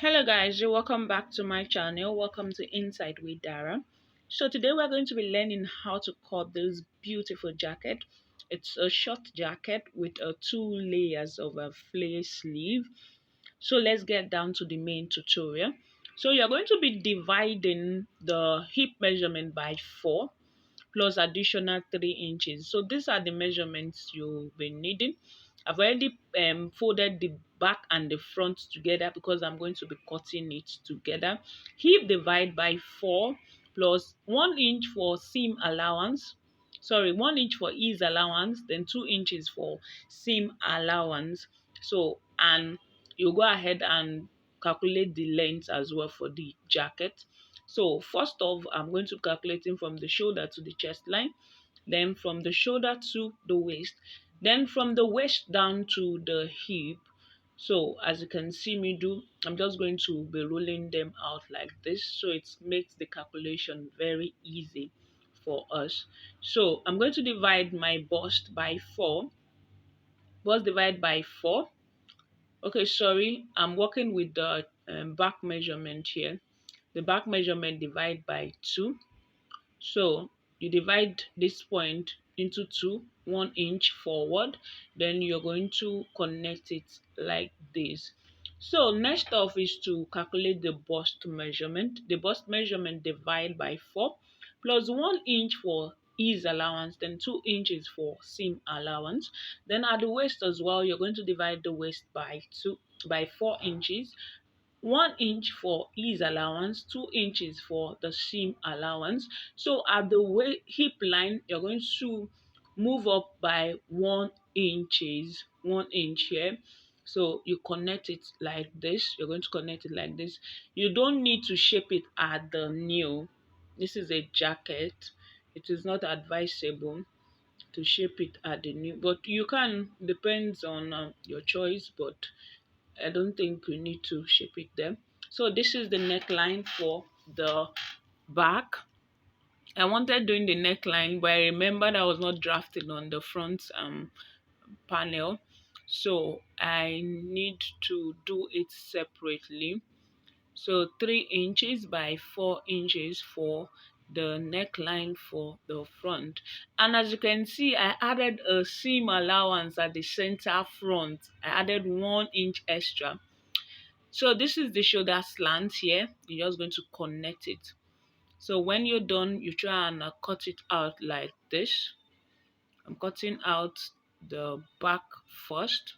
Hello guys, you're welcome back to my channel. Welcome to Inside with Dara. So today we're going to be learning how to cut this beautiful jacket. It's a short jacket with two layers of a flare sleeve. So let's get down to the main tutorial. So you're going to be dividing the hip measurement by 4 plus additional 3 inches. So these are the measurements you'll be needing. I've already folded the back and the front together because I'm going to be cutting it together. Hip divide by 4 plus 1 inch for seam allowance. Sorry, 1 inch for ease allowance, then 2 inches for seam allowance. So, and you go ahead and calculate the length as well for the jacket. So first off, I'm going to calculating from the shoulder to the chest line, then from the shoulder to the waist, then from the waist down to the hip. So as you can see me do, I'm just going to be rolling them out like this, so it makes the calculation very easy for us. So I'm going to divide my bust by 4. Bust divide by 4. Okay, sorry, I'm working with the back measurement here. The back measurement divide by 2. So you divide this point into 2, 1 inch forward, then you're going to connect it like this. So next off is to calculate the bust measurement. The bust measurement divide by 4 plus 1 inch for ease allowance, then 2 inches for seam allowance. Then at the waist as well, you're going to divide the waist by 4 inches, 1 inch for ease allowance, 2 inches for the seam allowance. So at the hip line, you're going to move up by 1 inch here. So you connect it like this. You're going to connect it like this. You don't need to shape it at the nail. This is a jacket. It is not advisable to shape it at the nail, but you can, depends on your choice, but I don't think you need to shape it there. So this is the neckline for the back. I wanted doing the neckline, but I remembered I was not drafting on the front panel, so I need to do it separately. So 3 inches by 4 inches for the neckline for the front. And as you can see, I added a seam allowance at the center front. I added 1 inch extra. So this is the shoulder slant here. You're just going to connect it. So when you're done, you try and cut it out like this. I'm cutting out the back first.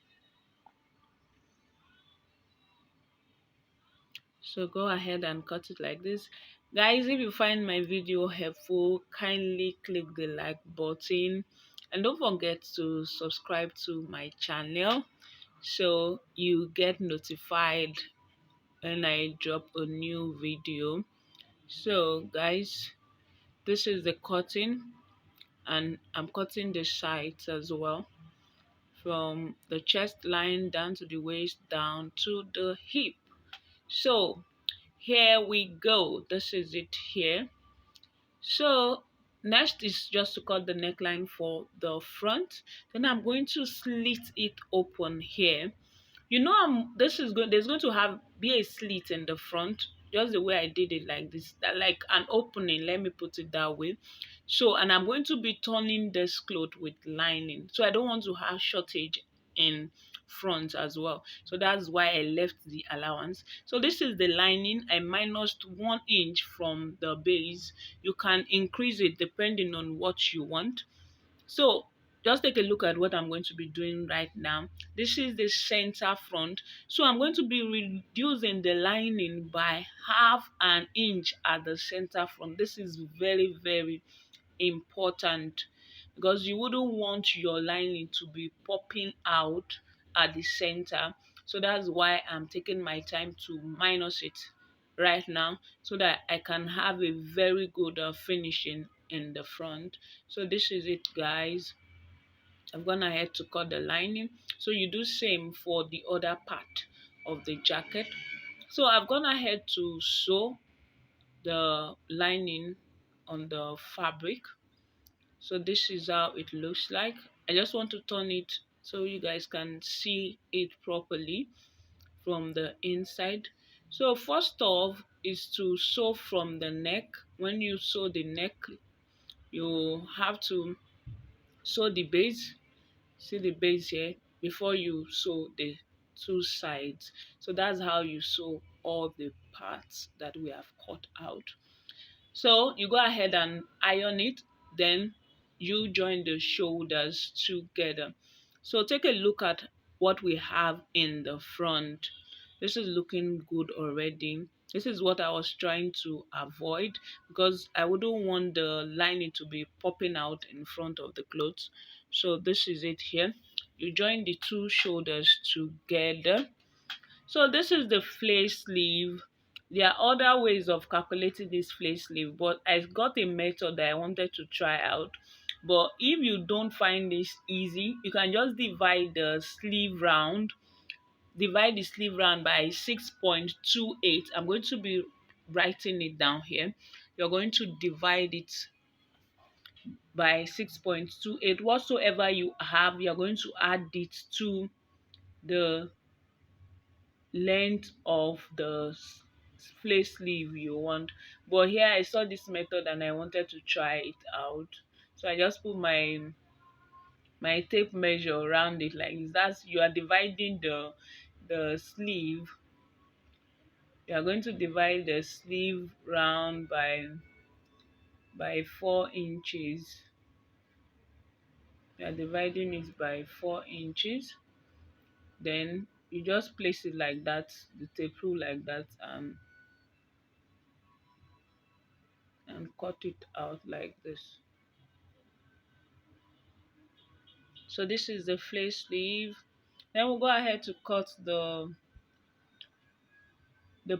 So go ahead and cut it like this. Guys, if you find my video helpful, kindly click the like button and don't forget to subscribe to my channel so you get notified when I drop a new video. So guys, this is the cutting, and I'm cutting the sides as well, from the chest line down to the waist, down to the hip. So here we go. This is it here. So next is just to cut the neckline for the front. Then I'm going to slit it open here. You know, this is going, there's going to be a slit in the front, just the way I did it like this, that like an opening, let me put it that way. So, and I'm going to be turning this cloth with lining, so I don't want to have shortage in front as well. So that's why I left the allowance. So this is the lining. I minused 1 inch from the base. You can increase it depending on what you want. So just take a look at what I'm going to be doing right now. This is the center front. So I'm going to be reducing the lining by half an inch at the center front. This is very, very important because you wouldn't want your lining to be popping out at the center. So that's why I'm taking my time to minus it right now, so that I can have a very good finishing in the front. So this is it, guys. I've gone ahead to cut the lining. So you do same for the other part of the jacket. So I've gone ahead to sew the lining on the fabric. So this is how it looks like. I just want to turn it so you guys can see it properly from the inside. So first off is to sew from the neck. When you sew the neck, you have to sew the base. See the base here before you sew the two sides. So that's how you sew all the parts that we have cut out. So you go ahead and iron it, then you join the shoulders together. So take a look at what we have in the front. This is looking good already. This is what I was trying to avoid because I wouldn't want the lining to be popping out in front of the clothes. So this is it here. You join the two shoulders together. So this is the flace sleeve. There are other ways of calculating this flace sleeve, but I got a method that I wanted to try out. But if you don't find this easy, you can just divide the sleeve round by 6.28. I'm going to be writing it down here. You're going to divide it by 6.28. Whatsoever you have, you're going to add it to the length of the flace sleeve you want. But here I saw this method and I wanted to try it out, so I just put my tape measure around it like this. That's you are dividing the sleeve. You are going to divide the sleeve round by 4 inches. You are dividing it by 4 inches. Then you just place it like that, the tape rule like that, and cut it out like this. So this is the flace sleeve. Then we'll go ahead to cut the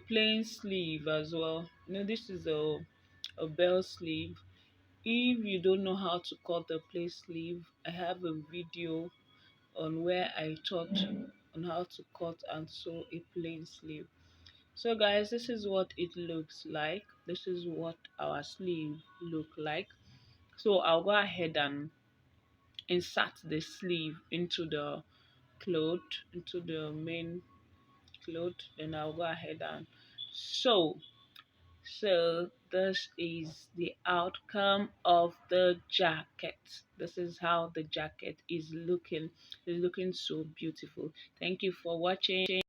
plain sleeve as well. This is a bell sleeve. If you don't know how to cut the plain sleeve, I have a video on where I taught on how to cut and sew a plain sleeve. So guys, this is what it looks like. This is what our sleeve look like. So I'll go ahead and insert the sleeve into the cloth, into the main cloth. Then I'll go ahead and sew. So this is the outcome of the jacket. This is how the jacket is looking. It's looking so beautiful. Thank you for watching.